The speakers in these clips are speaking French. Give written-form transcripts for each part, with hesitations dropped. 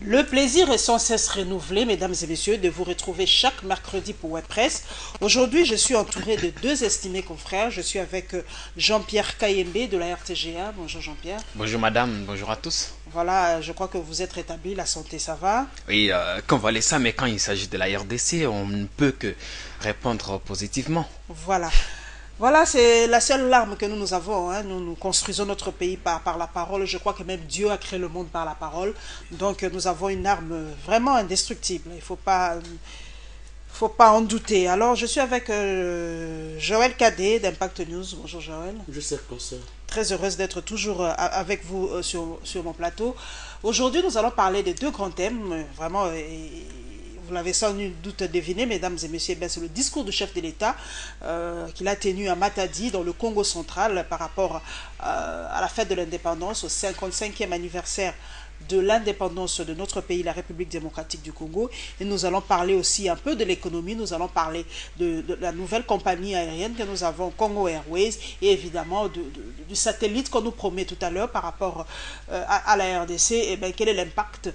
Le plaisir est sans cesse renouvelé, mesdames et messieurs, de vous retrouver chaque mercredi pour WebPress. Aujourd'hui, je suis entouré de deux estimés confrères. Je suis avec Jean-Pierre Kayembe de la RTGA. Bonjour Jean-Pierre. Bonjour madame, bonjour à tous. Voilà, je crois que vous êtes rétabli, la santé ça va? Oui, convalescent ça, mais quand il s'agit de la RDC, on ne peut que répondre positivement. Voilà. Voilà, c'est la seule larme que nous avons. Hein. Nous construisons notre pays par la parole. Je crois que même Dieu a créé le monde par la parole. Donc nous avons une arme vraiment indestructible. Il ne faut pas en douter. Alors je suis avec Joël Cadet d'Impact News. Bonjour Joël. Je sais, concert. Très heureuse d'être toujours avec vous sur mon plateau. Aujourd'hui, nous allons parler de deux grands thèmes. Vraiment... vous l'avez sans nul doute deviné, mesdames et messieurs, c'est le discours du chef de l'État qu'il a tenu à Matadi, dans le Congo central, par rapport à la fête de l'indépendance, au 55e anniversaire de l'indépendance de notre pays, la République démocratique du Congo. Et nous allons parler aussi un peu de l'économie, nous allons parler de la nouvelle compagnie aérienne que nous avons, Congo Airways, et évidemment du satellite qu'on nous promet tout à l'heure par rapport à la RDC. Et bien, quel est l'impact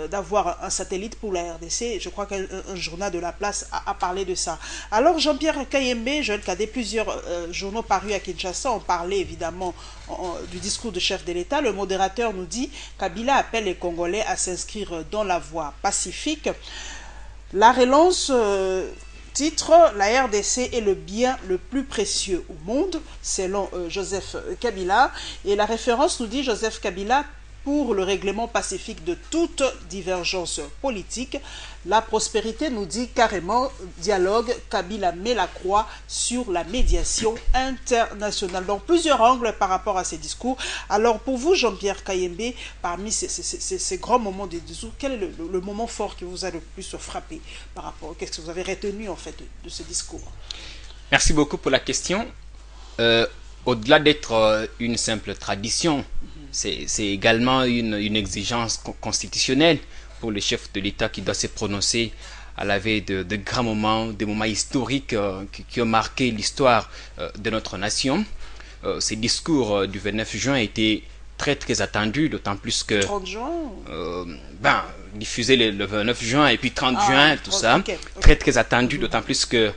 d'avoir un satellite pour la RDC? Je crois qu'un journal de la place a parlé de ça. Alors, Jean-Pierre Kayembe, Joël Cadet, plusieurs journaux parus à Kinshasa ont parlé évidemment du discours du chef de l'État. Le modérateur nous dit Kabila appelle les Congolais à s'inscrire dans la voie pacifique. La relance titre la RDC est le bien le plus précieux au monde, selon Joseph Kabila. Et la référence nous dit Joseph Kabila pour le règlement pacifique de toute divergence politique. La prospérité nous dit carrément dialogue. Kabila met la croix sur la médiation internationale. Donc plusieurs angles par rapport à ces discours. Alors pour vous, Jean-Pierre Kayembe, parmi ces grands moments de discours, quel est le moment fort qui vous a le plus frappé par rapport? Qu'est-ce que vous avez retenu en fait de ce discours? Merci beaucoup pour la question. Au-delà d'être une simple tradition, c'est également une exigence constitutionnelle pour le chef de l'État qui doit se prononcer à la veille de grands moments, des moments historiques qui ont marqué l'histoire de notre nation. Ces discours du 29 juin étaient très attendus, d'autant plus que 30 juin diffusé le 29 juin et puis 30 juin, tout ça, okay. Très attendu, d'autant plus que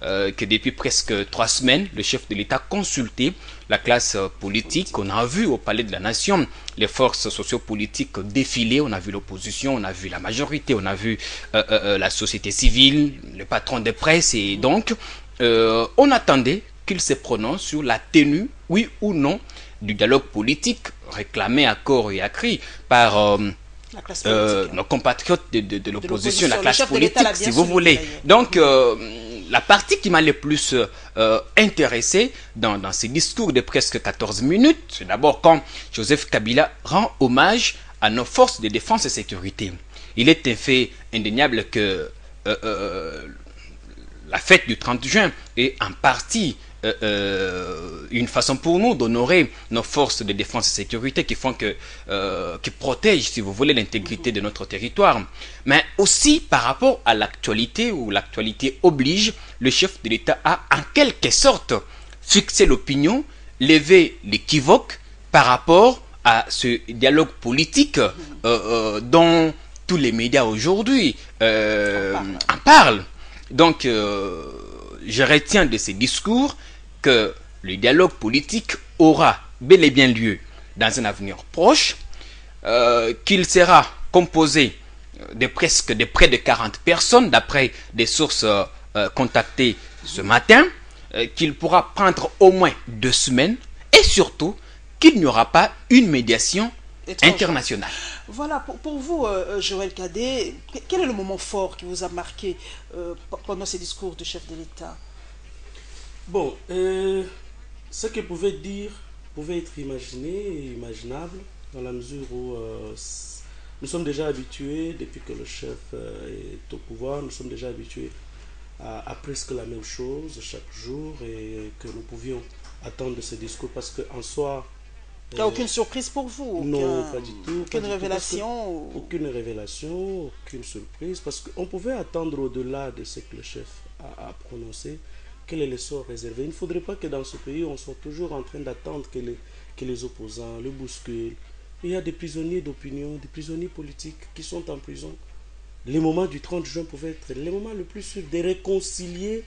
depuis presque 3 semaines, le chef de l'État consultait la classe politique. On a vu au Palais de la Nation les forces sociopolitiques défiler, on a vu l'opposition, on a vu la majorité, on a vu la société civile, le patron de presse, et donc on attendait qu'il se prononce sur la tenue, oui ou non, du dialogue politique réclamé à corps et à cri par nos compatriotes de l'opposition, la classe politique, si vous voulez. Donc, la partie qui m'a le plus intéressé dans ces discours de presque 14 minutes, c'est d'abord quand Joseph Kabila rend hommage à nos forces de défense et sécurité. Il est un fait indéniable que la fête du 30 juin est en partie une façon pour nous d'honorer nos forces de défense et sécurité qui protègent, si vous voulez, l'intégrité de notre territoire. Mais aussi par rapport à l'actualité, où l'actualité oblige, le chef de l'État a en quelque sorte fixé l'opinion, levé l'équivoque par rapport à ce dialogue politique dont tous les médias aujourd'hui en parlent. Donc, je retiens de ces discours que le dialogue politique aura bel et bien lieu dans un avenir proche, qu'il sera composé de près de 40 personnes, d'après des sources contactées ce matin, qu'il pourra prendre au moins 2 semaines, et surtout qu'il n'y aura pas une médiation internationale. Voilà, pour vous, Joël Cadet, quel est le moment fort qui vous a marqué pendant ces discours du chef de l'État? Bon, ce que pouvait dire pouvait être imaginé et imaginable dans la mesure où nous sommes déjà habitués, depuis que le chef est au pouvoir, nous sommes déjà habitués à presque la même chose chaque jour et que nous pouvions attendre de ce discours parce qu'en soi, il n'y a aucune surprise pour vous? Non, pas du tout. Aucune révélation? Aucune révélation, aucune surprise, parce qu'on pouvait attendre au-delà de ce que le chef a prononcé, quel est le sort réservé. Il ne faudrait pas que dans ce pays, on soit toujours en train d'attendre que les opposants le bousculent, il y a des prisonniers d'opinion, des prisonniers politiques qui sont en prison. Les moments du 30 juin pouvaient être les moments les plus sûrs de réconcilier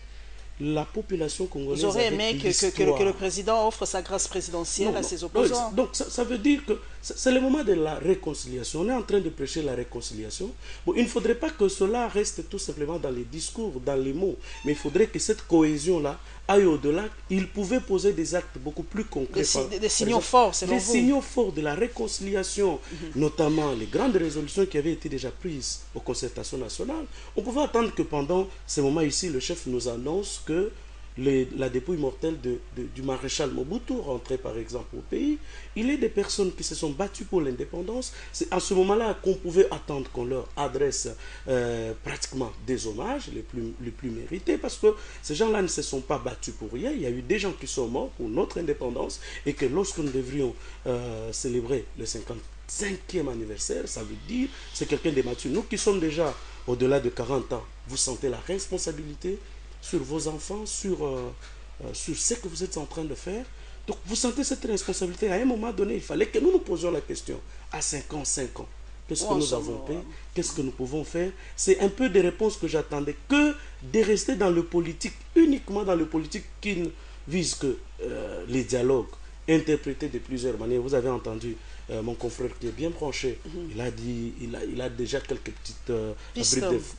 la population congolaise. Vous aurez aimé avec que le président offre sa grâce présidentielle à ses opposants. Donc ça veut dire que c'est le moment de la réconciliation. On est en train de prêcher la réconciliation. Bon, il ne faudrait pas que cela reste tout simplement dans les discours, dans les mots, mais il faudrait que cette cohésion-là aille au-delà. Il pouvait poser des actes beaucoup plus concrets. Des signaux forts, selon vous. Des signaux forts de la réconciliation, notamment les grandes résolutions qui avaient été déjà prises aux concertations nationales. On pouvait attendre que pendant ces moments ici, le chef nous annonce que la dépouille mortelle du maréchal Mobutu rentrait par exemple au pays. Il y a des personnes qui se sont battues pour l'indépendance. C'est à ce moment-là qu'on pouvait attendre qu'on leur adresse pratiquement des hommages les plus mérités, parce que ces gens-là ne se sont pas battus pour rien. Il y a eu des gens qui sont morts pour notre indépendance, et que lorsque nous devrions célébrer le 55e anniversaire, ça veut dire c'est quelqu'un de mature. Nous qui sommes déjà au-delà de 40 ans, vous sentez la responsabilité sur vos enfants, sur ce que vous êtes en train de faire. Donc vous sentez cette responsabilité. À un moment donné, il fallait que nous nous posions la question. À 5 ans, qu'est-ce que nous avons fait? Qu'est-ce que nous pouvons faire? C'est un peu des réponses que j'attendais, que de rester dans le politique, uniquement dans le politique qui ne vise que les dialogues interprétés de plusieurs manières. Vous avez entendu mon confrère qui est bien branché, il a dit, il a déjà quelques petites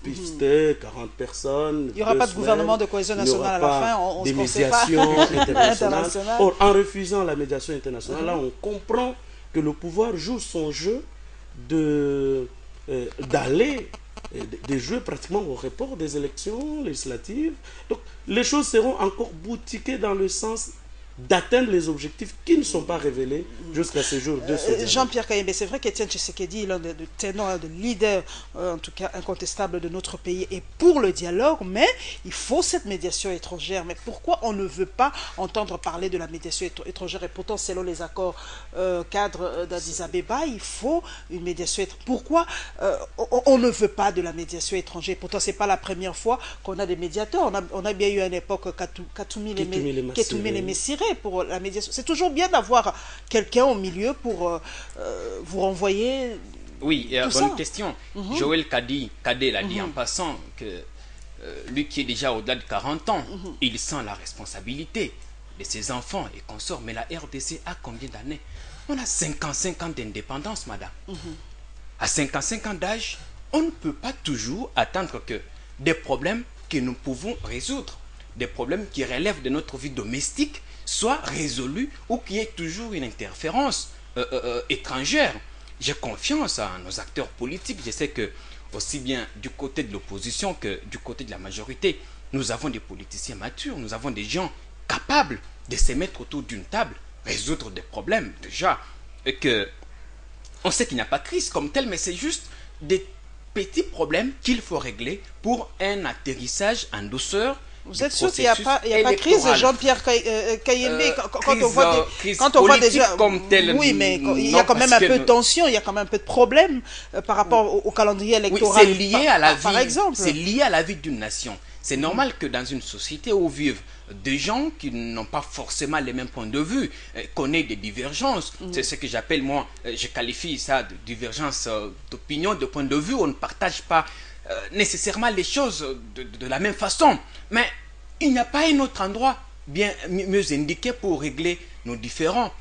pistes, 40 personnes. Il n'y aura pas de gouvernement de cohésion nationale à la fin, on des se médiations internationales. Or, en refusant la médiation internationale, là, on comprend que le pouvoir joue son jeu d'aller, de jouer pratiquement au report des élections législatives. Donc, les choses seront encore boutiquées dans le sens d'atteindre les objectifs qui ne sont pas révélés jusqu'à ce jour de ce Jean-Pierre Kayembe, c'est vrai qu'Étienne Tshisekedi est l'un des ténors, de leaders, en tout cas incontestable de notre pays, et pour le dialogue, mais il faut cette médiation étrangère. Mais pourquoi on ne veut pas entendre parler de la médiation étrangère? Et pourtant, selon les accords cadres d'Addis Abeba, il faut une médiation étrangère. Pourquoi on ne veut pas de la médiation étrangère? Pourtant, ce n'est pas la première fois qu'on a des médiateurs. On a bien eu à une époque Katumbi les Messire pour la médiation. C'est toujours bien d'avoir quelqu'un au milieu pour vous renvoyer. Oui, bonne question. Joël Kadé l'a dit en passant que lui qui est déjà au-delà de 40 ans, il sent la responsabilité de ses enfants et consorts. Mais la RDC a combien d'années? On a 55 ans d'indépendance, madame. À 55 ans d'âge, on ne peut pas toujours attendre que des problèmes que nous pouvons résoudre, des problèmes qui relèvent de notre vie domestique, soit résolu, ou qu'il y ait toujours une interférence étrangère. J'ai confiance à nos acteurs politiques. Je sais que aussi bien du côté de l'opposition que du côté de la majorité, nous avons des politiciens matures, nous avons des gens capables de se mettre autour d'une table, résoudre des problèmes déjà, et que on sait qu'il n'y a pas de crise comme telle, mais c'est juste des petits problèmes qu'il faut régler pour un atterrissage en douceur. Vous êtes sûr qu'il n'y a pas de crise, Jean-Pierre Kayembe, quand on voit déjà comme tel, oui, mais il y a quand même un peu de tension, il y a quand même un peu de problème par rapport au calendrier électoral. Oui, c'est lié à la vie, par exemple. C'est lié à la vie d'une nation. C'est normal que dans une société où vivent des gens qui n'ont pas forcément les mêmes points de vue, qu'on ait des divergences. C'est ce que j'appelle, moi, je qualifie ça de divergence d'opinion, de point de vue. On ne partage pas nécessairement les choses de la même façon. Mais il n'y a pas un autre endroit bien mieux indiqué pour régler nos différends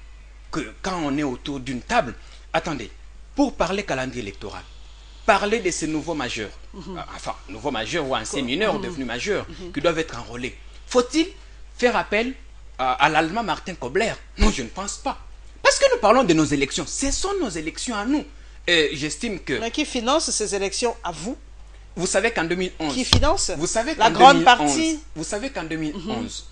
que quand on est autour d'une table. Attendez, pour parler calendrier électoral, parler de ces nouveaux majeurs, enfin, nouveaux majeurs ou anciens mineurs devenus majeurs, qui doivent être enrôlés. Faut-il faire appel à l'allemand Martin Kobler? Non, je ne pense pas. Parce que nous parlons de nos élections. Ce sont nos élections à nous. Et j'estime que... Mais qui finance ces élections à vous? Vous savez qu'en 2011... Qui finance vous savez la grande partie? Vous savez qu'en 2011,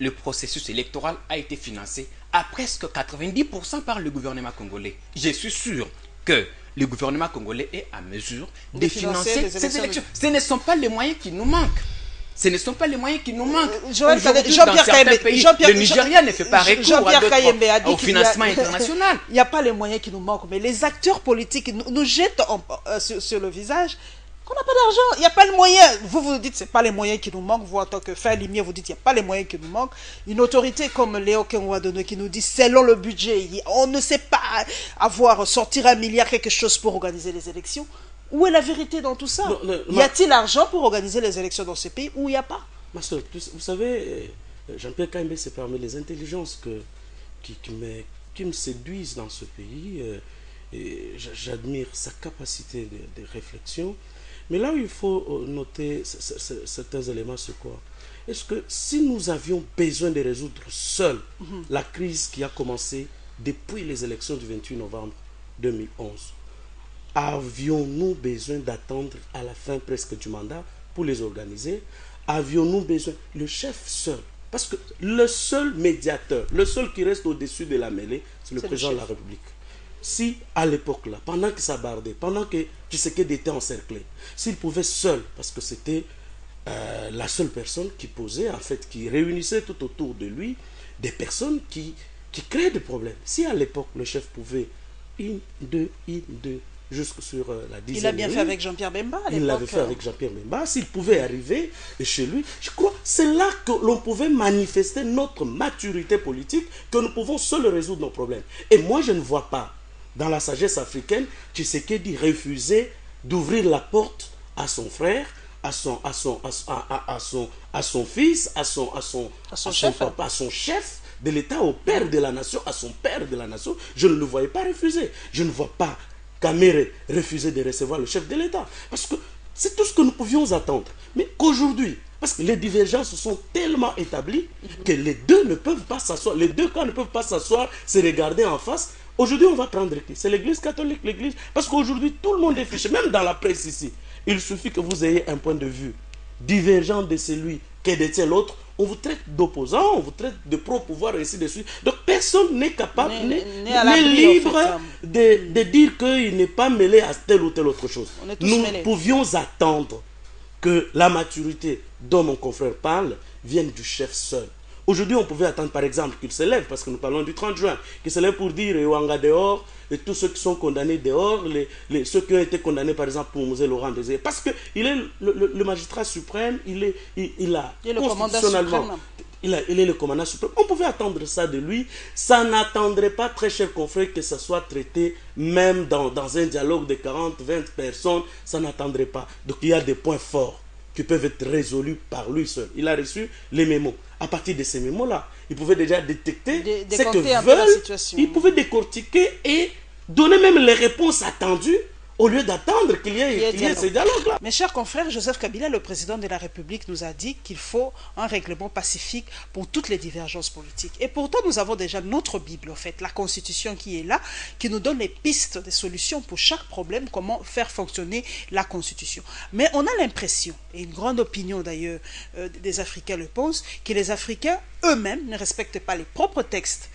le processus électoral a été financé à presque 90% par le gouvernement congolais. Je suis sûr que le gouvernement congolais est à mesure de financer ces élections. Ce ne sont pas les moyens qui nous manquent. Ce ne sont pas les moyens qui nous manquent. Jean-Pierre Kayembe, le Nigeria ne fait pas recours au financement international. Il n'y a pas les moyens qui nous manquent, mais les acteurs politiques nous jettent sur le visage qu'on n'a pas d'argent, il n'y a pas le moyen. Vous dites c'est pas les moyens qui nous manquent. Vous, en tant que fin limier, vous dites il n'y a pas les moyens qui nous manquent. Une autorité comme Léo Kenouadone qui nous dit selon le budget, on ne sait pas avoir, sortir 1 milliard, quelque chose pour organiser les élections. Où est la vérité dans tout ça? Y a-t-il argent pour organiser les élections dans ce pays ou il n'y a pas? Ma soeur, vous savez, Jean-Pierre Kayembe, c'est parmi les intelligences qui me séduisent dans ce pays. Et j'admire sa capacité de réflexion. Mais là où il faut noter certains éléments, c'est quoi? Est-ce que si nous avions besoin de résoudre seuls la crise qui a commencé depuis les élections du 28 novembre 2011, avions-nous besoin d'attendre à la fin presque du mandat pour les organiser? Avions-nous besoin, le chef seul, parce que le seul médiateur, le seul qui reste au-dessus de la mêlée, c'est le président de la République. Si à l'époque là, pendant que ça bardait, pendant que Tshisekedi était encerclé, s'il pouvait seul, parce que c'était la seule personne qui posait, en fait, qui réunissait tout autour de lui des personnes qui créaient des problèmes. Si à l'époque le chef pouvait une, deux, jusque sur la dizaine. Il a bien fait avec Jean-Pierre Bemba à l'époque. Il l'avait fait avec Jean-Pierre Bemba. S'il pouvait arriver chez lui, je crois, c'est là que l'on pouvait manifester notre maturité politique, que nous pouvons seuls résoudre nos problèmes. Et moi, je ne vois pas, dans la sagesse africaine, Tshisekedi refuser d'ouvrir la porte à son frère, à son fils, à son chef de l'État, au père de la nation, à son père de la nation. Je ne le voyais pas refuser. Je ne vois pas Kamere refuser de recevoir le chef de l'État. Parce que c'est tout ce que nous pouvions attendre. Mais qu'aujourd'hui, parce que les divergences se sont tellement établies que les deux ne peuvent pas s'asseoir. Les deux camps ne peuvent pas s'asseoir, se regarder en face. Aujourd'hui, on va prendre qui? C'est l'Église catholique, l'Église. Parce qu'aujourd'hui, tout le monde est fiché, même dans la presse ici. Il suffit que vous ayez un point de vue divergent de celui qui détient l'autre. On vous traite d'opposant, on vous traite de pro-pouvoir, et ainsi de suite. Donc personne n'est capable, n'est libre de dire qu'il n'est pas mêlé à telle ou telle autre chose. Nous pouvions attendre que la maturité dont mon confrère parle vienne du chef seul. Aujourd'hui, on pouvait attendre, par exemple, qu'il se lève, parce que nous parlons du 30 juin, qu'il se lève pour dire Ewanga dehors, et tous ceux qui sont condamnés dehors, ceux qui ont été condamnés, par exemple, pour Mosé Laurent Désiré, parce qu'il est le magistrat suprême, il a constitutionnellement, il est le commandant suprême. On pouvait attendre ça de lui. Ça n'attendrait pas, très cher confrère, que ça soit traité, même dans un dialogue de 40, 20 personnes, ça n'attendrait pas. Donc il y a des points forts qui peuvent être résolus par lui seul. Il a reçu les mémos. À partir de ces mémos-là, il pouvait déjà détecter ce que veulent. Il pouvait décortiquer et donner même les réponses attendues au lieu d'attendre qu'il y ait ce dialogue-là. Mes chers confrères, Joseph Kabila, le président de la République, nous a dit qu'il faut un règlement pacifique pour toutes les divergences politiques. Et pourtant, nous avons déjà notre Bible, en fait, la Constitution qui est là, qui nous donne les pistes, des solutions pour chaque problème, comment faire fonctionner la Constitution. Mais on a l'impression, et une grande opinion d'ailleurs des Africains le pense, que les Africains eux-mêmes ne respectent pas les propres textes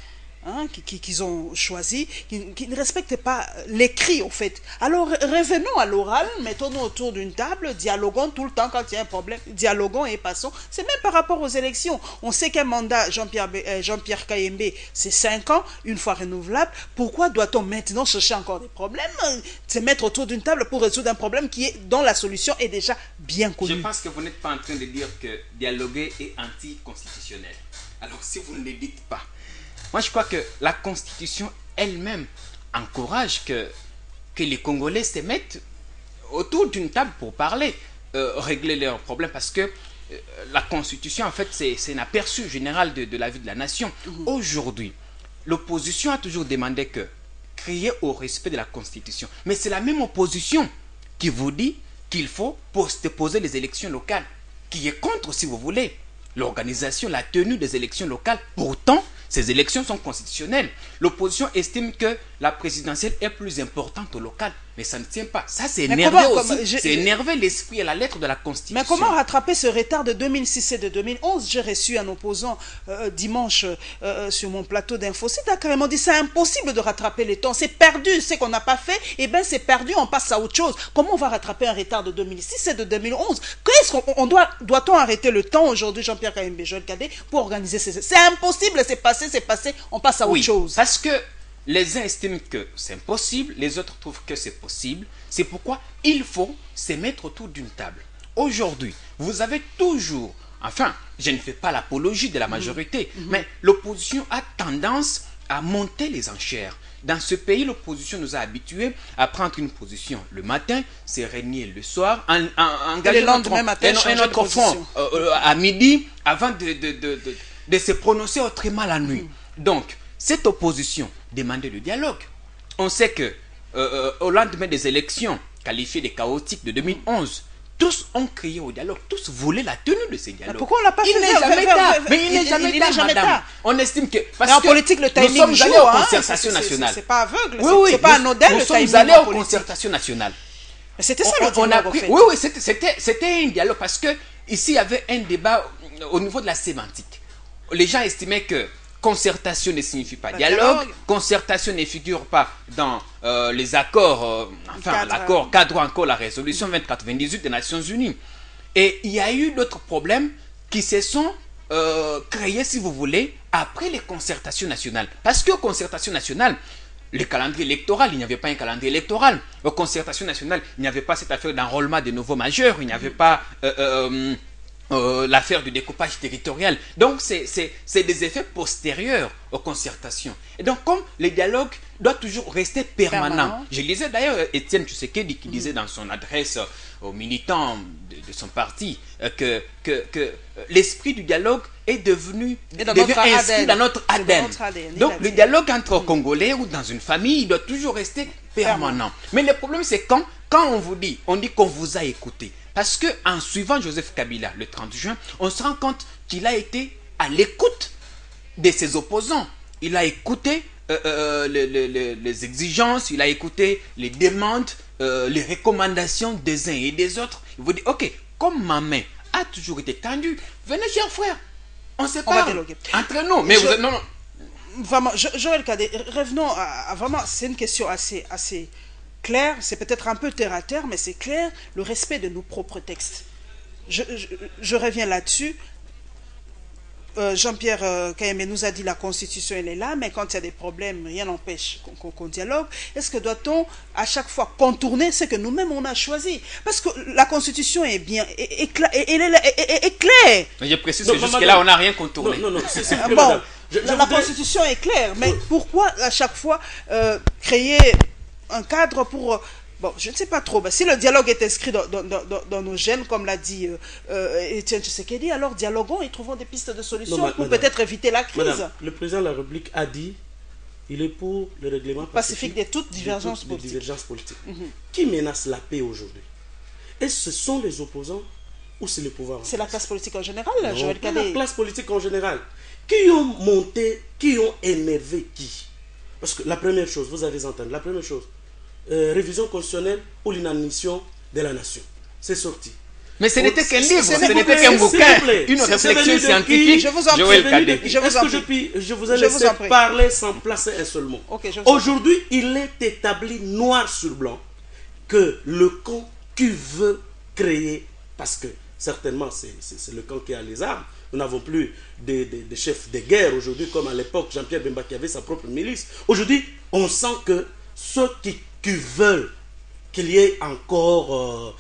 qu'ils ont choisi, qui ne respectent pas l'écrit au fait. Alors revenons à l'oral, mettons-nous autour d'une table, dialoguons tout le temps quand il y a un problème, dialoguons et passons. C'est même par rapport aux élections. On sait qu'un mandat Jean-Pierre Kayembe, c'est 5 ans, une fois renouvelable. Pourquoi doit-on maintenant chercher encore des problèmes? Se mettre autour d'une table pour résoudre un problème dont la solution est déjà bien connue. Je pense que vous n'êtes pas en train de dire que dialoguer est anticonstitutionnel. Alors si vous ne le dites pas, moi, je crois que la Constitution elle-même encourage que les Congolais se mettent autour d'une table pour parler, régler leurs problèmes, parce que la Constitution, en fait, c'est un aperçu général de la vie de la nation. Aujourd'hui, l'opposition a toujours demandé que crier au respect de la Constitution. Mais c'est la même opposition qui vous dit qu'il faut postposer les élections locales, qui est contre, si vous voulez, l'organisation, la tenue des élections locales. Pourtant, ces élections sont constitutionnelles. L'opposition estime que la présidentielle est plus importante au local. Mais ça ne tient pas. Ça, c'est énervé aussi. C'est énerver l'esprit et la lettre de la Constitution. Mais comment rattraper ce retard de 2006 et de 2011? J'ai reçu un opposant dimanche sur mon plateau d'infosite. Il a carrément dit c'est impossible de rattraper les temps. C'est perdu. Ce qu'on n'a pas fait, eh bien c'est perdu. On passe à autre chose. Comment on va rattraper un retard de 2006 et de 2011? Qu'est-ce qu'on doit-on arrêter le temps aujourd'hui, Jean-Pierre Kayembe, Joël Cadet, pour organiser ces... C'est impossible. C'est passé. On passe à autre chose. Parce que les uns estiment que c'est impossible, les autres trouvent que c'est possible. C'est pourquoi il faut se mettre autour d'une table. Aujourd'hui, vous avez toujours, enfin, je ne fais pas l'apologie de la majorité, mais l'opposition a tendance à monter les enchères. Dans ce pays, l'opposition nous a habitués à prendre une position le matin, c'est régner le soir, engager notre front à midi avant de se prononcer autrement la nuit. Donc, cette opposition demandait le dialogue. On sait que au lendemain des élections qualifiées de chaotiques de 2011, tous ont crié au dialogue, tous voulaient la tenue de ces dialogues. Pourquoi on l'a pas fait? Il n'est jamais tard. Mais il n'est jamais tard, madame. On estime que... Parce en politique, le timing nous sommes allés aux concertations nationales. C'est pas aveugle, oui, c'est pas anodin le timing. Nous sommes allés aux concertations nationales. Mais c'était ça le dialogue, en fait. Oui, c'était un dialogue parce que ici, il y avait un débat au niveau de la sémantique. Les gens estimaient que concertation ne signifie pas dialogue, concertation ne figure pas dans les accords, l'accord cadre ou encore la résolution 2098 des Nations Unies. Et il y a eu d'autres problèmes qui se sont créés, si vous voulez, après les concertations nationales. Parce que aux concertations nationales, le calendrier électoral, il n'y avait pas un calendrier électoral. Aux concertations nationales, il n'y avait pas cette affaire d'enrôlement des nouveaux majeurs, il n'y avait pas... l'affaire du découpage territorial. Donc, c'est des effets postérieurs aux concertations. Et donc, comme le dialogue doit toujours rester permanent. Je lisais d'ailleurs Étienne Tshisekedi qui disait dans son adresse aux militants de son parti que l'esprit du dialogue est devenu inscrit dans notre ADN. Donc, le dialogue entre Congolais ou dans une famille, il doit toujours rester permanent. Mais le problème, c'est quand on dit qu'on vous a écouté. Parce qu'en suivant Joseph Kabila le 30 juin, on se rend compte qu'il a été à l'écoute de ses opposants. Il a écouté les exigences, il a écouté les demandes, les recommandations des uns et des autres. Il vous dit, ok, comme ma main a toujours été tendue, venez chers frères, on se parle entre nous. Mais non. Vraiment, Joël Cadet, revenons à vraiment, c'est une question assez clair, c'est peut-être un peu terre à terre, mais c'est clair, le respect de nos propres textes. Je reviens là-dessus. Jean-Pierre Kayembe nous a dit la Constitution, elle est là, mais quand il y a des problèmes, rien n'empêche qu'on dialogue. Est-ce que doit-on à chaque fois contourner ce que nous-mêmes on a choisi? Parce que la Constitution est bien, est claire. Je précise que jusque-là, on n'a rien contourné. Non, bon, la Constitution est claire, mais pourquoi à chaque fois créer un cadre pour... Bon, je ne sais pas trop. Si le dialogue est inscrit dans nos gènes, comme l'a dit Étienne Tshisekedi, alors dialoguons et trouvons des pistes de solutions pour peut-être éviter la crise. Madame, le président de la République a dit il est pour le règlement pacifique de toutes divergences politiques. Qui menace la paix aujourd'hui? Est-ce que ce sont les opposants ou c'est le pouvoir? C'est la classe politique en général, Joël Cadet. La classe politique en général. Qui ont monté, qui ont énervé qui? Parce que la première chose, vous avez entendu, la première chose, révision constitutionnelle ou l'inadmission de la nation. C'est sorti. Mais ce n'était qu'un livre, ce n'était qu'un bouquin, une réflexion scientifique. Je vous en prie. Je vous ai laissé parler sans placer un seul mot. Aujourd'hui, il est établi noir sur blanc que le camp qui veut créer, parce que certainement c'est le camp qui a les armes. Nous n'avons plus des chefs de guerre aujourd'hui comme à l'époque Jean-Pierre Bemba qui avait sa propre milice. Aujourd'hui, on sent que ceux qui veulent qu'il y ait encore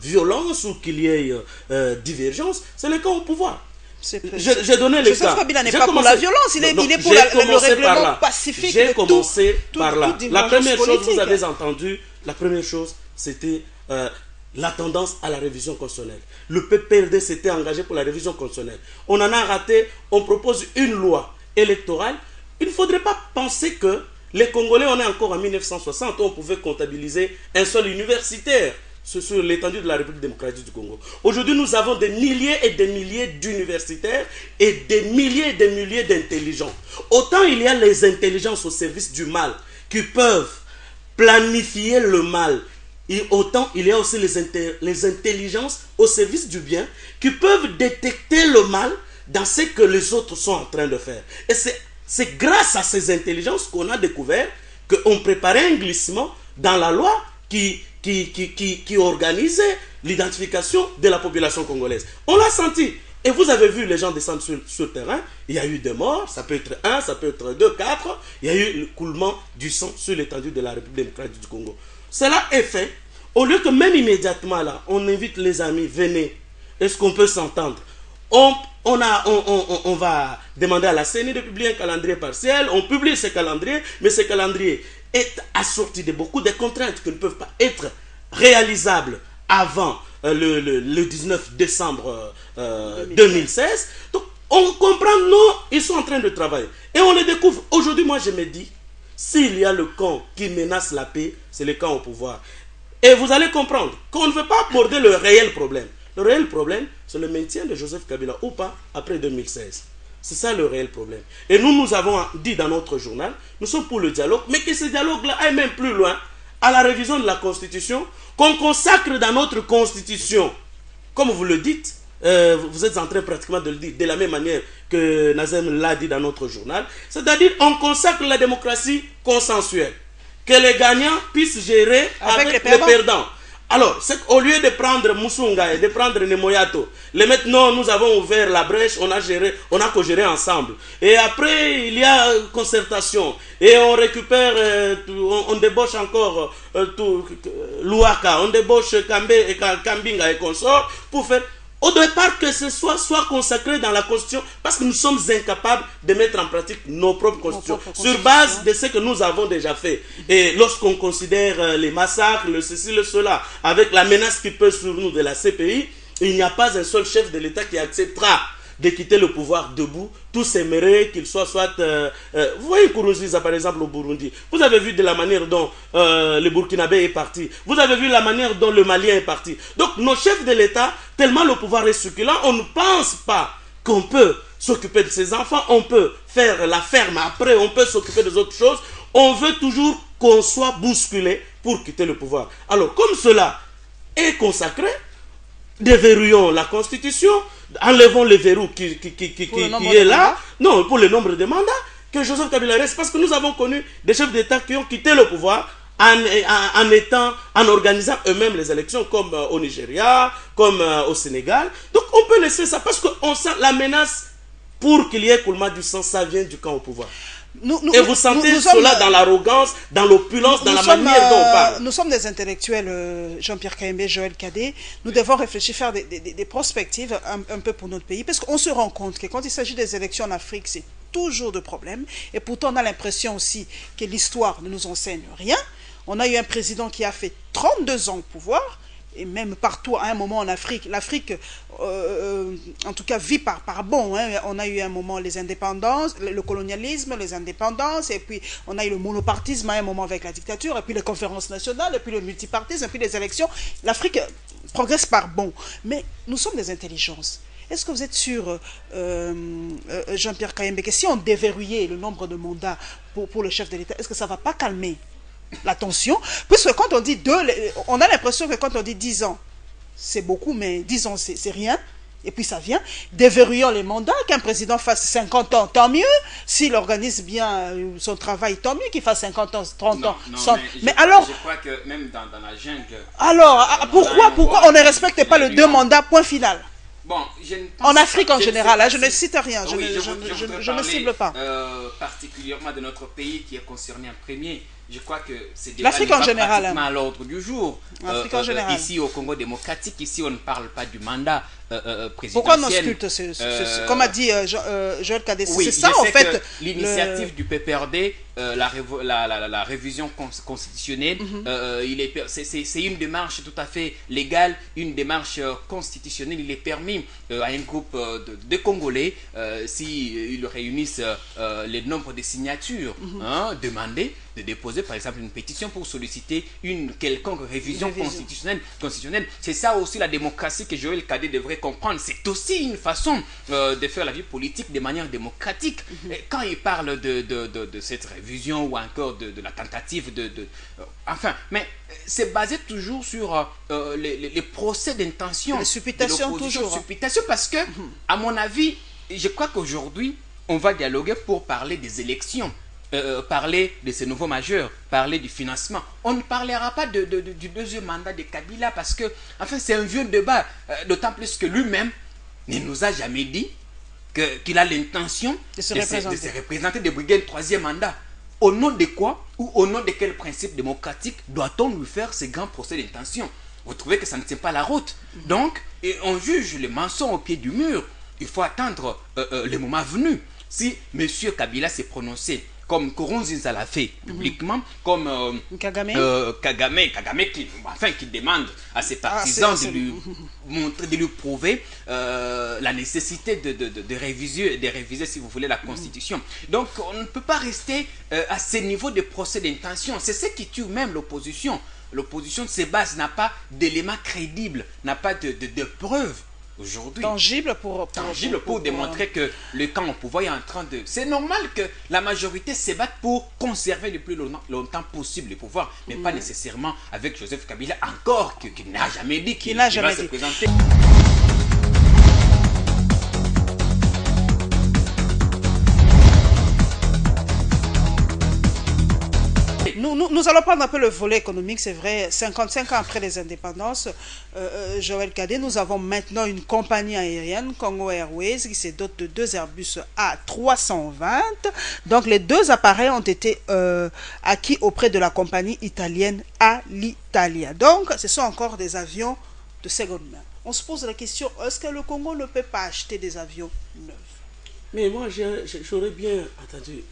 violence ou qu'il y ait divergence, c'est le camp au pouvoir. J'ai donné les cas. Joseph Kabila n'est pas pour la violence, il est pour le règlement pacifique. J'ai commencé par là. La première chose, vous avez entendu, la première chose, c'était la tendance à la révision constitutionnelle. Le PPRD s'était engagé pour la révision constitutionnelle. On en a raté, on propose une loi électorale. Il ne faudrait pas penser que les Congolais, on est encore en 1960, on pouvait comptabiliser un seul universitaire sur l'étendue de la République démocratique du Congo. Aujourd'hui, nous avons des milliers et des milliers d'universitaires et des milliers d'intelligents. Autant il y a les intelligences au service du mal qui peuvent planifier le mal, et autant il y a aussi les intelligences au service du bien qui peuvent détecter le mal dans ce que les autres sont en train de faire. Et c'est grâce à ces intelligences qu'on a découvert qu'on préparait un glissement dans la loi qui organisait l'identification de la population congolaise. On l'a senti. Et vous avez vu les gens descendre sur le terrain. Il y a eu des morts. Ça peut être 1, ça peut être 2, 4. Il y a eu le coulement du sang sur l'étendue de la République démocratique du Congo. Cela est fait. Au lieu que même immédiatement là, on invite les amis, venez. Est-ce qu'on peut s'entendre? on va demander à la CENI de publier un calendrier partiel, on publie ce calendrier, mais ce calendrier est assorti de beaucoup de contraintes qui ne peuvent pas être réalisables avant le 19 décembre 2016. Donc, on comprend, non, ils sont en train de travailler. Et on les découvre. Aujourd'hui, moi, je me dis, s'il y a le camp qui menace la paix, c'est le camp au pouvoir. Et vous allez comprendre qu'on ne veut pas aborder le réel problème. Le réel problème, c'est le maintien de Joseph Kabila ou pas après 2016. C'est ça le réel problème. Et nous avons dit dans notre journal, nous sommes pour le dialogue, mais que ce dialogue-là aille même plus loin, à la révision de la Constitution, qu'on consacre dans notre Constitution, comme vous le dites, vous êtes en train pratiquement de le dire de la même manière que Nazem l'a dit dans notre journal, c'est-à-dire on consacre la démocratie consensuelle, que les gagnants puissent gérer avec les perdants. Alors, au lieu de prendre Musunga et de prendre Nemoyato, maintenant nous avons ouvert la brèche, on a co-géré ensemble. Et après, il y a concertation. Et on récupère, on débauche encore Luaka, on débauche Kambinga et consorts pour faire... Au départ, que ce soit consacré dans la Constitution, parce que nous sommes incapables de mettre en pratique nos propres constitutions, sur base de ce que nous avons déjà fait. Et lorsqu'on considère les massacres, le ceci, le cela, avec la menace qui peut sur nous de la CPI, il n'y a pas un seul chef de l'État qui acceptera de quitter le pouvoir debout. Tous aimeraient qu'il soit vous voyez Nkurunziza par exemple au Burundi. Vous avez vu de la manière dont le Burkinabé est parti. Vous avez vu la manière dont le Malien est parti. Donc nos chefs de l'État, tellement le pouvoir est succulent, on ne pense pas qu'on peut s'occuper de ses enfants, on peut faire la ferme après, on peut s'occuper des autres choses. On veut toujours qu'on soit bousculé pour quitter le pouvoir. Alors comme cela est consacré, déverrouillons la Constitution, enlevons le verrou qui est là, non, pour le nombre de mandats, que Joseph Kabila reste, parce que nous avons connu des chefs d'État qui ont quitté le pouvoir en organisant eux-mêmes les élections, comme au Nigeria, comme au Sénégal. Donc on peut laisser ça, parce qu'on sent la menace pour qu'il y ait coulement du sang, ça vient du camp au pouvoir. Et vous sentez cela dans l'arrogance, dans l'opulence, dans la manière dont on parle. Nous sommes des intellectuels, Jean-Pierre Kayembe, Joël Cadet. Nous devons réfléchir, faire des prospectives un peu pour notre pays, parce qu'on se rend compte que quand il s'agit des élections en Afrique, c'est toujours de problèmes. Et pourtant, on a l'impression aussi que l'histoire ne nous enseigne rien. On a eu un président qui a fait 32 ans au pouvoir, et même partout à un moment en Afrique. L'Afrique, en tout cas, vit par bon. Hein. On a eu un moment les indépendances, le colonialisme, les indépendances, et puis on a eu le monopartisme à un moment avec la dictature, et puis les conférences nationales, et puis le multipartisme, et puis les élections. L'Afrique progresse par bon. Mais nous sommes des intelligences. Est-ce que vous êtes sûr, Jean-Pierre Kayembe, que si on déverrouillait le nombre de mandats pour le chef de l'État, est-ce que ça ne va pas calmer la tension? Puisque quand on dit on a l'impression que quand on dit 10 ans, c'est beaucoup, mais 10 ans, c'est rien. Et puis ça vient. Déverrouillons les mandats, qu'un président fasse 50 ans, tant mieux. S'il organise bien son travail, tant mieux qu'il fasse 50 ans, 30 ans. Mais alors... Je crois que même dans la jungle... Alors, pourquoi on ne respecte pas le 2 mandats, point final? Bon, en Afrique en général, je ne cite rien, je ne cible pas. Particulièrement de notre pays qui est concerné en premier. Je crois que c'est l'Afrique en général à l'ordre du jour. En général. Ici au Congo démocratique, ici on ne parle pas du mandat présidentiel. Pourquoi on ausculte comme a dit Joël Cadet, c'est ça en fait l'initiative du PPRD, la révision constitutionnelle, c'est une démarche tout à fait légale, une démarche constitutionnelle. Il est permis à un groupe de Congolais, s'ils réunissent le nombre de signatures demandées, de déposer par exemple une pétition pour solliciter une quelconque révision constitutionnelle. C'est ça aussi la démocratie que Joël Cadet devrait comprendre. C'est aussi une façon de faire la vie politique de manière démocratique. Et quand il parle de cette révision ou encore de la tentative enfin, mais c'est basé toujours sur les procès d'intention. Les supputations toujours. Supputation parce que, à mon avis, je crois qu'aujourd'hui, on va dialoguer pour parler des élections. Parler de ces nouveaux majeurs, parler du financement. On ne parlera pas du deuxième mandat de Kabila parce que, enfin, c'est un vieux débat, d'autant plus que lui-même ne nous a jamais dit qu'il a l'intention de se représenter, de briguer un troisième mandat. Au nom de quoi ou au nom de quel principe démocratique doit-on lui faire ces grands procès d'intention? Vous trouvez que ça ne tient pas la route? Donc, on juge les mensonges au pied du mur. il faut attendre le moment venu. Si M. Kabila s'est prononcé comme Nkurunziza l'a fait publiquement, comme Kagame qui demande à ses partisans de lui prouver la nécessité de réviser, si vous voulez, la Constitution. Donc, on ne peut pas rester à ce niveau de procès d'intention. C'est ce qui tue même l'opposition. L'opposition de ses bases n'a pas d'éléments crédibles, n'a pas de preuves. Aujourd'hui, tangible pour démontrer que le camp au pouvoir est en train de... C'est normal que la majorité se batte pour conserver le plus longtemps possible le pouvoir, mais pas nécessairement avec Joseph Kabila, encore qui n'a jamais dit qu'il va se présenter. Nous allons prendre un peu le volet économique, c'est vrai. 55 ans après les indépendances, Joël Cadet, nous avons maintenant une compagnie aérienne, Congo Airways, qui se dote de 2 Airbus A320. Donc les 2 appareils ont été acquis auprès de la compagnie italienne Alitalia. Donc ce sont encore des avions de seconde main. On se pose la question, est-ce que le Congo ne peut pas acheter des avions neufs? Mais moi, j'aurais bien entendu...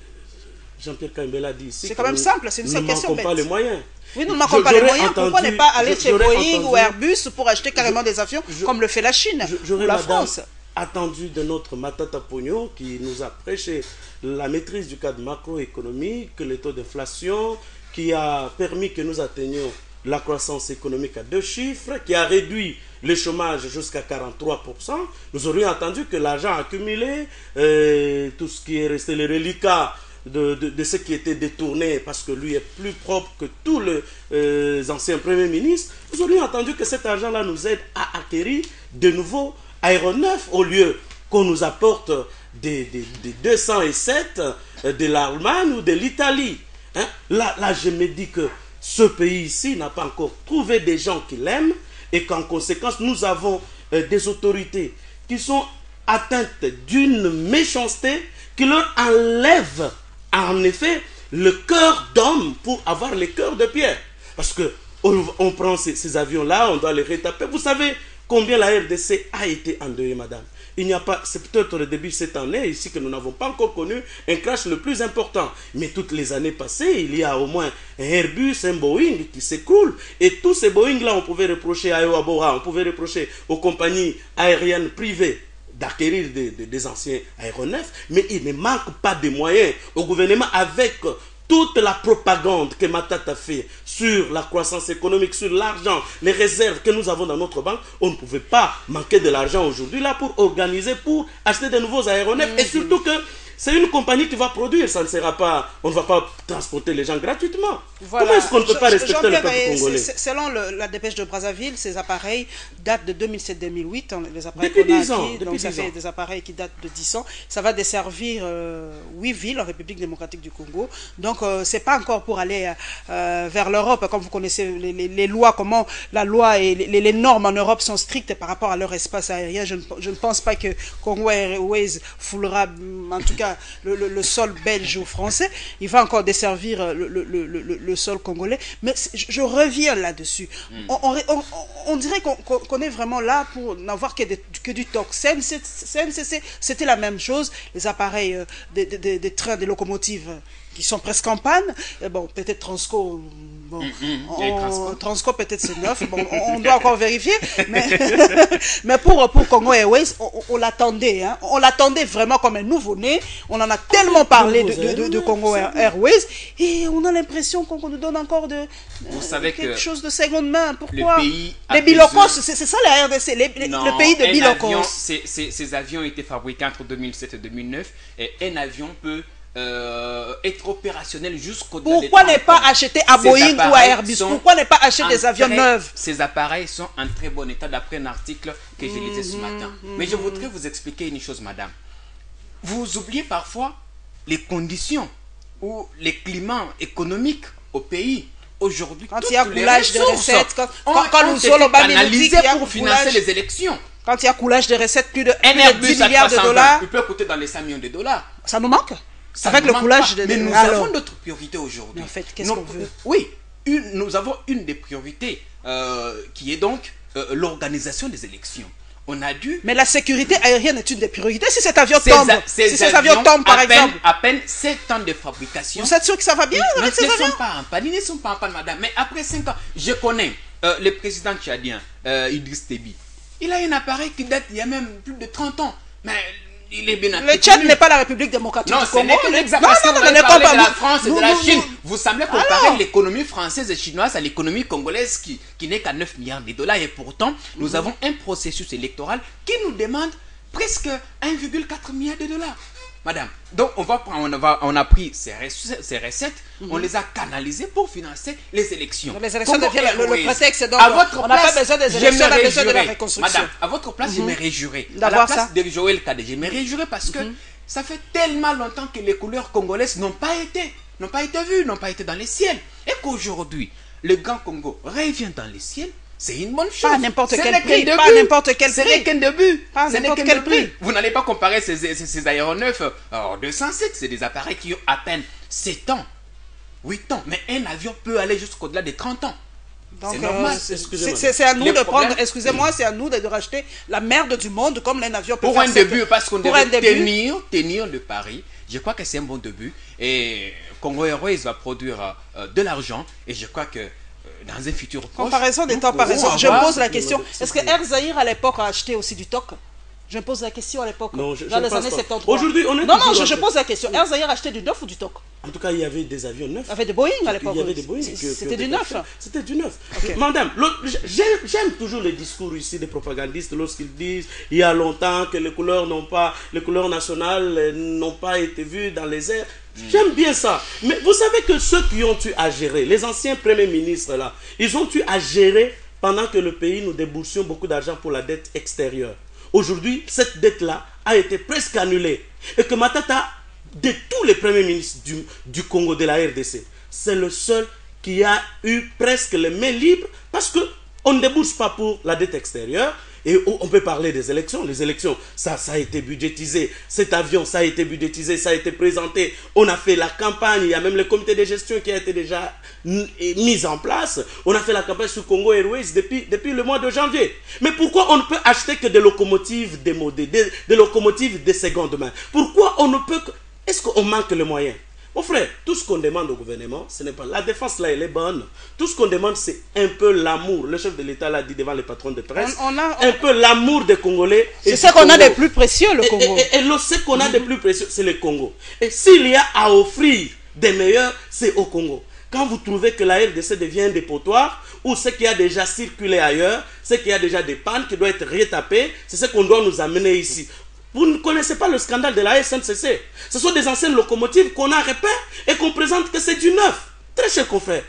Jean-Pierre Kambela dit ici. C'est quand même simple, c'est une seule question. Nous ne manquons pas les moyens. Oui, nous ne manquons pas les moyens. Pourquoi ne pas aller chez Boeing ou Airbus pour acheter carrément des avions comme le fait la Chine ou la France? Attendu de notre Matata Pogno qui nous a prêché la maîtrise du cadre macroéconomique, le taux d'inflation, qui a permis que nous atteignions la croissance économique à 2 chiffres, qui a réduit le chômage jusqu'à 43%. Nous aurions attendu que l'argent accumulé, tout ce qui est resté, les reliquats de ce qui était détourné, parce que lui est plus propre que tous les anciens premiers ministres, nous aurions entendu que cet argent-là nous aide à acquérir de nouveaux aéronefs au lieu qu'on nous apporte des 207 de l'Allemagne ou de l'Italie. Hein? Là, je me dis que ce pays ici n'a pas encore trouvé des gens qui l'aiment et qu'en conséquence, nous avons des autorités qui sont atteintes d'une méchanceté qui leur enlève en effet le cœur d'homme pour avoir le cœur de pierre. Parce que on prend ces avions-là, on doit les retaper. Vous savez combien la RDC a été endeuillée, madame? Il n'y a pas, c'est peut-être le début de cette année ici que nous n'avons pas encore connu un crash le plus important. Mais toutes les années passées, il y a au moins un Airbus, un Boeing qui s'écroule. Et tous ces Boeing-là, on pouvait reprocher à Ewabora, on pouvait reprocher aux compagnies aériennes privées d'acquérir des anciens aéronefs, mais il ne manque pas de moyens au gouvernement avec toute la propagande que Matata fait sur la croissance économique, sur l'argent, les réserves que nous avons dans notre banque. On ne pouvait pas manquer de l'argent aujourd'hui là pour organiser, pour acheter de nouveaux aéronefs. Et surtout que c'est une compagnie qui va produire, ça ne sera pas, on ne va pas transporter les gens gratuitement. Voilà. Comment est-ce qu'on ne peut pas respecter le peuple congolais? Selon la dépêche de Brazzaville, ces appareils datent de 2007-2008, les appareils depuis qu'on a 10 ans, acquis, donc ça fait des appareils qui datent de 10 ans. Ça va desservir 8 villes en République démocratique du Congo. Donc c'est pas encore pour aller vers l'Europe, comme vous connaissez les lois, comment la loi et les normes en Europe sont strictes par rapport à leur espace aérien. Je ne pense pas que Congo Airways foulera, en tout cas, le sol belge ou français. Il va encore desservir le sol congolais. Mais je reviens là-dessus. On dirait qu'on est vraiment là pour n'avoir que du talk. C'était la même chose. Les appareils des trains, des locomotives qui sont presque en panne. Et bon, peut-être Transco, Transco peut-être c'est neuf. Bon, on doit encore vérifier. Mais pour Congo Airways, on l'attendait. Hein. On l'attendait vraiment comme un nouveau-né. On en a tellement parlé de Congo Airways. Et on a l'impression qu'on nous donne encore quelque chose de seconde main. Pourquoi? Les bilocos, c'est ça la RDC. Le pays de bilocos. Ces avions étaient fabriqués entre 2007 et 2009. Et un avion peut être opérationnel jusqu'au-delà. Pourquoi ne pas acheter à Boeing ou à Airbus? Pourquoi ne pas acheter des avions neufs? Ces appareils sont en très bon état d'après un article que je lisais ce matin. Mais je voudrais vous expliquer une chose, madame. Vous oubliez parfois les conditions ou les climats économiques au pays. Aujourd'hui, quand il y a coulage de recettes, quand nous sommes analysés pour financer les élections. Quand il y a coulage de recettes, plus de 10 milliards de dollars. Il peut coûter dans les 5 millions de dollars. Ça nous manque? Avec le coulage mais nous avons d'autres priorités aujourd'hui. En fait, qu'est-ce qu'on veut? Oui, nous avons une des priorités qui est donc l'organisation des élections. on a dû... Mais la sécurité aérienne est une des priorités. Si cet avion Ces tombe, ces si cet avion tombe par exemple, à peine 7 ans de fabrication. vous êtes sûr que ça va bien avec ces Ils ne avions? sont pas en panne, ils ne sont pas en panne, madame. Mais après 5 ans, je connais le président tchadien, Idriss Déby. Il a un appareil qui date il y a même plus de 30 ans. Mais il est bien Le entretenu. Tchad n'est pas la République démocratique Non, du ce Congo. n'est que l'exemple. Non, Parce que non, vous non, avez ne parlé pas de la France et de la Chine. Vous semblez comparer Alors l'économie française et chinoise à l'économie congolaise qui n'est qu'à 9 milliards de dollars. Et pourtant, nous avons un processus électoral qui nous demande presque 1,4 milliard de dollars. Madame, donc on a pris ces recettes, on les a canalisées pour financer les élections. Donc les élections Congo deviennent le Airways. prétexte, donc À votre on n'a pas place, besoin des je élections, on a me besoin de la réjouirais. reconstruction. Madame, à votre place, je me réjouirais. À la D'avoir place ça. de Joël Kadé, je me réjouirais parce que ça fait tellement longtemps que les couleurs congolaises n'ont pas été vues, n'ont pas été dans les ciels. Et qu'aujourd'hui, le Grand Congo revient dans les ciels. C'est une bonne chose. Pas à n'importe Ce quel n'est prix, qu'un pas à début. n'importe quel Ce prix. n'est qu'un début. Pas à Ce n'est n'importe qu'un quel début. prix. Vous n'allez pas comparer ces aéronefs en 207. C'est des appareils qui ont à peine 7 ans, 8 ans. Mais un avion peut aller jusqu'au-delà des 30 ans. Donc, C'est normal. Excusez-moi. c'est à nous Les de problèmes- prendre, excusez-moi, c'est à nous de racheter la merde du monde comme un avion peut Pour faire un cette- début, parce qu'on pour un devait début. tenir le pari. Je crois que c'est un bon début. Et Congo Airways va produire de l'argent. Et je crois que dans un futur proche... Comparaison des nous temps par pourrons exemple. Je avoir- pose la question, est-ce que Air Zahir à l'époque a acheté aussi du TOC? Je me pose la question à l'époque, Non, je dans ne les pense années pas. 73. Aujourd'hui, on est Non, toujours je en- pose la question. Air Zahir a acheté du neuf ou du TOC? En tout cas, il y avait des avions neufs. Il y avait des Boeing à l'époque. Il y avait des Boeing. C'était du neuf. C'était du neuf. Ok. Madame, j'aime toujours les discours ici des propagandistes lorsqu'ils disent il y a longtemps que les couleurs nationales n'ont pas été vues dans les airs. J'aime bien ça. Mais vous savez que ceux qui ont eu à gérer, les anciens premiers ministres là, ils ont eu à gérer pendant que le pays nous déboursions beaucoup d'argent pour la dette extérieure. Aujourd'hui, cette dette-là a été presque annulée. Et que Matata, de tous les premiers ministres du Congo, de la RDC, c'est le seul qui a eu presque les mains libres parce qu'on ne débourse pas pour la dette extérieure. Et on peut parler des élections. Les élections, ça a été budgétisé. Cet avion, ça a été budgétisé, ça a été présenté. On a fait la campagne. Il y a même le comité de gestion qui a été déjà mis en place. On a fait la campagne sur Congo Airways depuis le mois de janvier. Mais pourquoi on ne peut acheter que des locomotives démodées, des locomotives de seconde main? Pourquoi on ne peut que... Est-ce qu'on manque les moyens? Mon frère, tout ce qu'on demande au gouvernement, ce n'est pas... La défense, là, elle est bonne. Tout ce qu'on demande, c'est un peu l'amour. Le chef de l'État l'a dit devant les patrons de presse. Un peu l'amour des Congolais. C'est ce qu'on a de plus précieux, le Congo. Et ce qu'on a de plus précieux, c'est le Congo. Et s'il y a à offrir des meilleurs, c'est au Congo. Quand vous trouvez que la RDC devient un dépotoir, ou ce qui a déjà circulé ailleurs, ce qui a déjà des pannes qui doivent être retapées, c'est ce qu'on doit nous amener ici. Vous ne connaissez pas le scandale de la SNCC. Ce sont des anciennes locomotives qu'on a repérées et qu'on présente que c'est du neuf. Très cher confrère,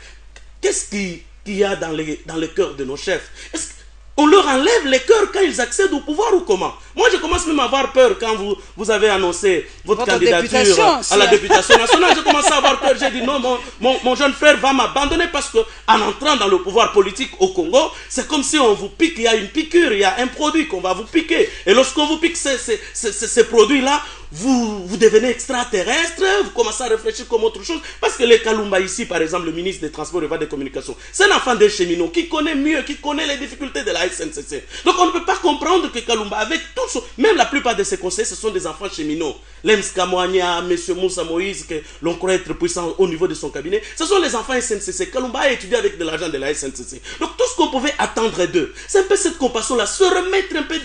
qu'est-ce qu'il y a dans le cœur de nos chefs? Est-ce qu'on leur enlève les cœurs quand ils accèdent au pouvoir ou comment? Moi, je commence même à avoir peur quand vous avez annoncé votre candidature à la députation nationale. Je commence à avoir peur. J'ai dit non, mon jeune frère va m'abandonner parce qu'en entrant dans le pouvoir politique au Congo, c'est comme si on vous pique, il y a une piqûre, il y a un produit qu'on va vous piquer. Et lorsqu'on vous pique ces produits-là, vous devenez extraterrestre, vous commencez à réfléchir comme autre chose. Parce que les Kalumba ici, par exemple, le ministre des Transports et des Communications, c'est un enfant des cheminots qui connaît mieux, qui connaît les difficultés de la SNCC. Donc on ne peut pas comprendre que Kalumba, avec tout même la plupart de ses conseillers, ce sont des enfants cheminots. Lems Kamwanya, M. Moussa Moïse, que l'on croit être puissant au niveau de son cabinet, ce sont les enfants SNCC. Kalumba a étudié avec de l'argent de la SNCC. Donc tout ce qu'on pouvait attendre d'eux, c'est un peu cette compassion-là, se remettre un peu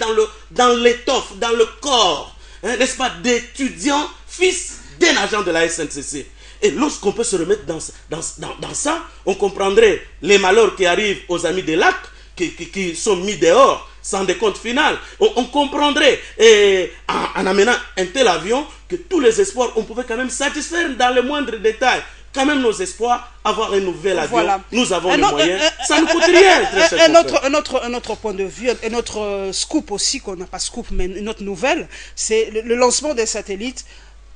dans l'étoffe, dans le corps, hein, n'est-ce pas, d'étudiants, fils d'un agent de la SNCC. Et lorsqu'on peut se remettre dans ça, on comprendrait les malheurs qui arrivent aux amis des lacs, qui sont mis dehors, sans décompte final. On comprendrait, en amenant un tel avion, que tous les espoirs, on pouvait quand même satisfaire dans les moindres détails. Quand même nos espoirs, avoir un nouvel avion, voilà. Nous avons les moyens, ça ne coûte rien. Un autre point de vue, un autre scoop aussi, qu'on n'a pas scoop, mais une autre nouvelle, c'est le lancement des satellites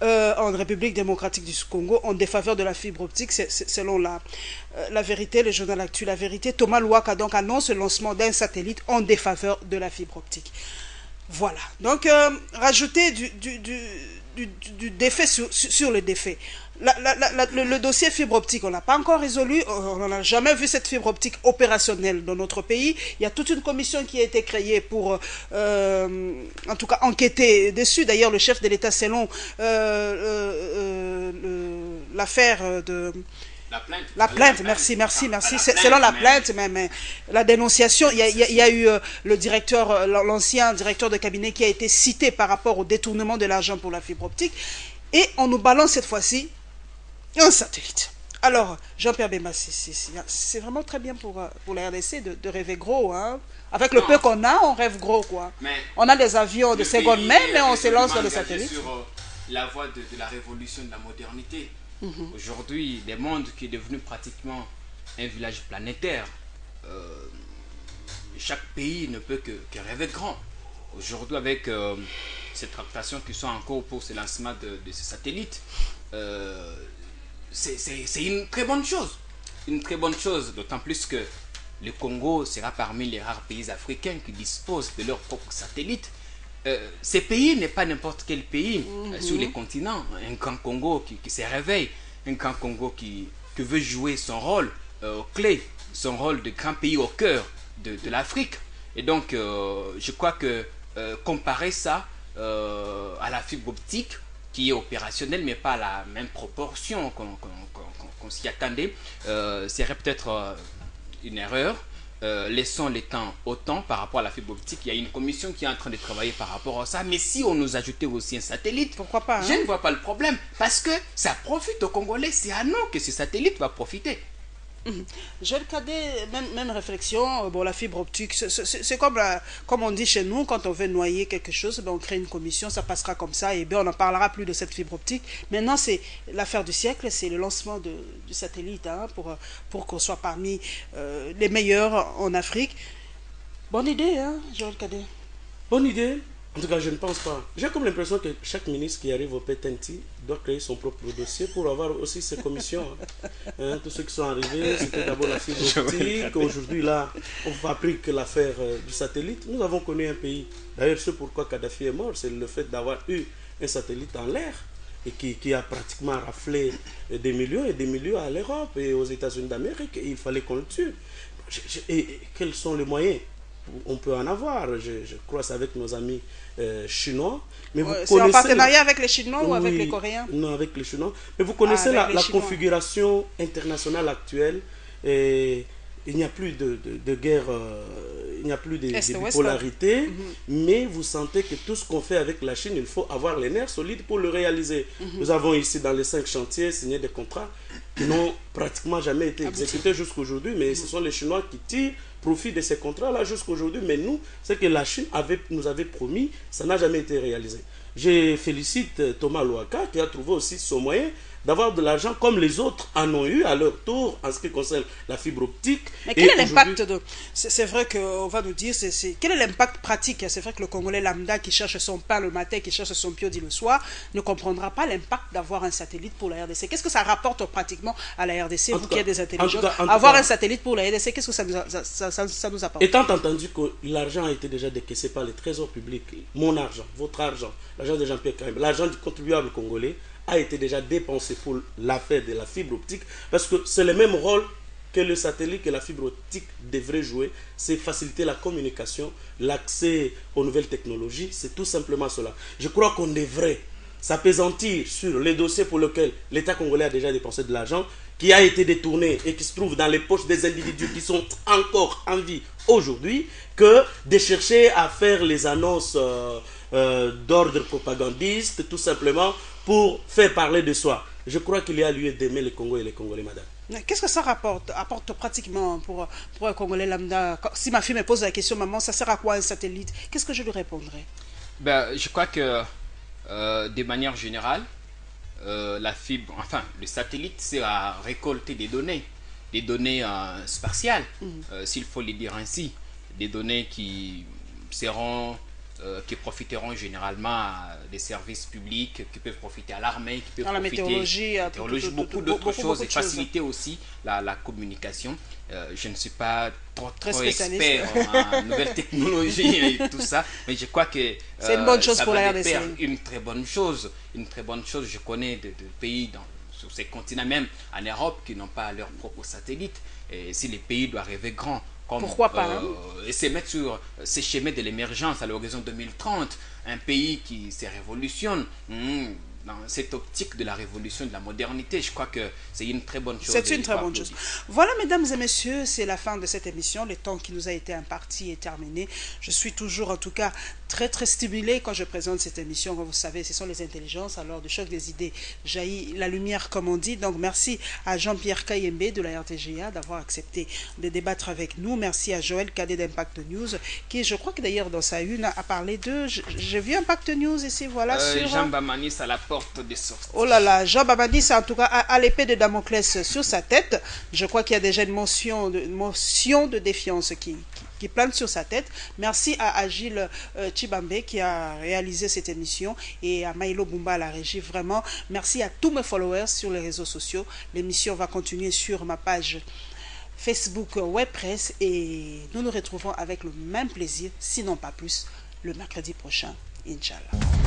en République démocratique du Congo en défaveur de la fibre optique. Selon la vérité, le journal Actu La Vérité, Thomas Louaka donc annonce le lancement d'un satellite en défaveur de la fibre optique. Voilà. Donc, rajouter du défait sur le défait. Le dossier fibre optique, on n'a pas encore résolu, on n'a jamais vu cette fibre optique opérationnelle dans notre pays. Il y a toute une commission qui a été créée pour, en tout cas, enquêter dessus. D'ailleurs, le chef de l'État, selon l'affaire de... La plainte, merci. Selon la plainte, mais la dénonciation, il y a eu le directeur, l'ancien directeur de cabinet qui a été cité par rapport au détournement de l'argent pour la fibre optique. Et on nous balance cette fois-ci un satellite. Alors, Jean-Pierre Bemba, c'est vraiment très bien pour la RDC de rêver gros. Hein. Avec le peu qu'on a, on rêve gros, quoi. On a des avions de seconde main, mais on se lance dans le satellite. Sur la voie de la révolution de la modernité. Aujourd'hui, le monde qui est devenu pratiquement un village planétaire, chaque pays ne peut que rêver grand. Aujourd'hui, avec ces tractations qui sont en cours pour ce lancement de ces satellites, c'est une très bonne chose. Une très bonne chose, d'autant plus que le Congo sera parmi les rares pays africains qui disposent de leurs propres satellites. Ces pays n'est pas n'importe quel pays sur les continents. Un grand Congo qui se réveille, un grand Congo qui veut jouer son rôle clé, son rôle de grand pays au cœur de l'Afrique. Et donc, je crois que comparer ça à la fibre optique, qui est opérationnelle, mais pas à la même proportion qu'on s'y attendait, serait peut-être une erreur. Laissons les temps au temps par rapport à la fibre optique. Il y a une commission qui est en train de travailler par rapport à ça. Mais si on nous ajoutait aussi un satellite, pourquoi pas, hein? Je ne vois pas le problème. Parce que ça profite aux Congolais. C'est à nous que ce satellite va profiter. J'ai le cadet, même réflexion. Bon, la fibre optique, c'est comme on dit chez nous, quand on veut noyer quelque chose, ben on crée une commission, ça passera comme ça, et bien on n'en parlera plus de cette fibre optique. Maintenant, c'est l'affaire du siècle, c'est le lancement du satellite, hein, pour qu'on soit parmi les meilleurs en Afrique. Bonne idée, hein, Joël Cadet. Bonne idée. En tout cas, je ne pense pas. J'ai comme l'impression que chaque ministre qui arrive au PTNT doit créer son propre dossier pour avoir aussi ses commissions. Hein, tous ceux qui sont arrivés, c'était d'abord la fibre optique. Aujourd'hui, là, on fabrique l'affaire du satellite. Nous avons connu un pays. D'ailleurs, c'est pourquoi Kadhafi est mort. C'est le fait d'avoir eu un satellite en l'air et qui a pratiquement raflé des millions et des millions à l'Europe et aux États-Unis d'Amérique. Et il fallait qu'on le tue. Et quels sont les moyens? On peut en avoir, je crois, c'est avec nos amis chinois. Mais vous c'est en partenariat avec les Chinois ou avec les Coréens? Non, avec les Chinois. Mais vous connaissez la configuration internationale actuelle. Et il n'y a plus de guerre, il n'y a plus de bipolarité. Mais vous sentez que tout ce qu'on fait avec la Chine, il faut avoir les nerfs solides pour le réaliser. Nous avons ici dans les 5 chantiers signé des contrats qui n'ont pratiquement jamais été exécutés jusqu'à aujourd'hui. Mais ce sont les Chinois qui tirent profit de ces contrats-là jusqu'à aujourd'hui. Mais nous, ce que la Chine nous avait promis, ça n'a jamais été réalisé. Je félicite Thomas Louaka qui a trouvé aussi son moyen d'avoir de l'argent comme les autres en ont eu à leur tour en ce qui concerne la fibre optique. Mais quel est l'impact de... C'est vrai qu'on va nous dire, quel est l'impact pratique? C'est vrai que le Congolais lambda qui cherche son pain le matin, qui cherche son piodi le soir, ne comprendra pas l'impact d'avoir un satellite pour la RDC. Qu'est-ce que ça rapporte pratiquement à la RDC, vous qui êtes des intelligents? Avoir un satellite pour la RDC, qu'est-ce que ça nous apporte? Étant entendu que l'argent a été déjà décaissé par les trésors publics, mon argent, votre argent, l'argent de Jean-Pierre Karim, l'argent du contribuable congolais, a été déjà dépensé pour l'affaire de la fibre optique, parce que c'est le même rôle que le satellite, que la fibre optique devrait jouer, c'est faciliter la communication, l'accès aux nouvelles technologies, c'est tout simplement cela. Je crois qu'on devrait s'appesantir sur les dossiers pour lesquels l'État congolais a déjà dépensé de l'argent, qui a été détourné et qui se trouve dans les poches des individus qui sont encore en vie aujourd'hui, que de chercher à faire les annonces d'ordre propagandiste, tout simplement pour faire parler de soi. Je crois qu'il y a lieu d'aimer les Congos et les Congolais, madame. Qu'est-ce que ça apporte pratiquement pour un Congolais lambda? Si ma fille me pose la question, maman, ça sert à quoi un satellite? Qu'est-ce que je lui répondrai? Je crois que de manière générale, la fibre, enfin le satellite sert à récolter des données spatiales, s'il faut les dire ainsi, des données qui seront qui profiteront généralement des services publics, qui peuvent profiter à l'armée, qui peuvent Dans la profiter météorologie, beaucoup d'autres choses, et faciliter aussi la communication. Je ne suis pas trop expert en nouvelles technologies et tout ça, mais je crois que c'est une bonne chose ça pour va la de RDC. pair une très bonne chose. Une très bonne chose. Je connais de pays sur ces continents, même en Europe, qui n'ont pas leur propre satellite. Et si les pays doivent rêver grand, comme, pourquoi pas et se mettre sur ces chemins de l'émergence à l'horizon 2030, un pays qui se révolutionne dans cette optique de la révolution, de la modernité, je crois que c'est une très bonne chose. C'est une très bonne chose. Voilà, mesdames et messieurs, c'est la fin de cette émission. Le temps qui nous a été imparti est terminé. Je suis toujours, en tout cas, très stimulé quand je présente cette émission. Comme vous savez, ce sont les intelligences. Alors, du choc des idées jaillit la lumière, comme on dit. Donc, merci à Jean-Pierre Kayembe de la RTGA d'avoir accepté de débattre avec nous. Merci à Joël Cadet d'Impact News, qui, je crois que d'ailleurs, dans sa une, a parlé de... J'ai vu Impact News ici, voilà. Sur Jean Bamanis à la porte de sortie. Oh là là, Jean Bamanis, en tout cas, a l'épée de Damoclès sur sa tête. Je crois qu'il y a déjà une motion de défiance qui plane sur sa tête. Merci à Agile Chibambe qui a réalisé cette émission et à Maïlo Bumba à la régie. Vraiment, merci à tous mes followers sur les réseaux sociaux. L'émission va continuer sur ma page Facebook WebPress et nous nous retrouvons avec le même plaisir, sinon pas plus, le mercredi prochain. Inch'Allah.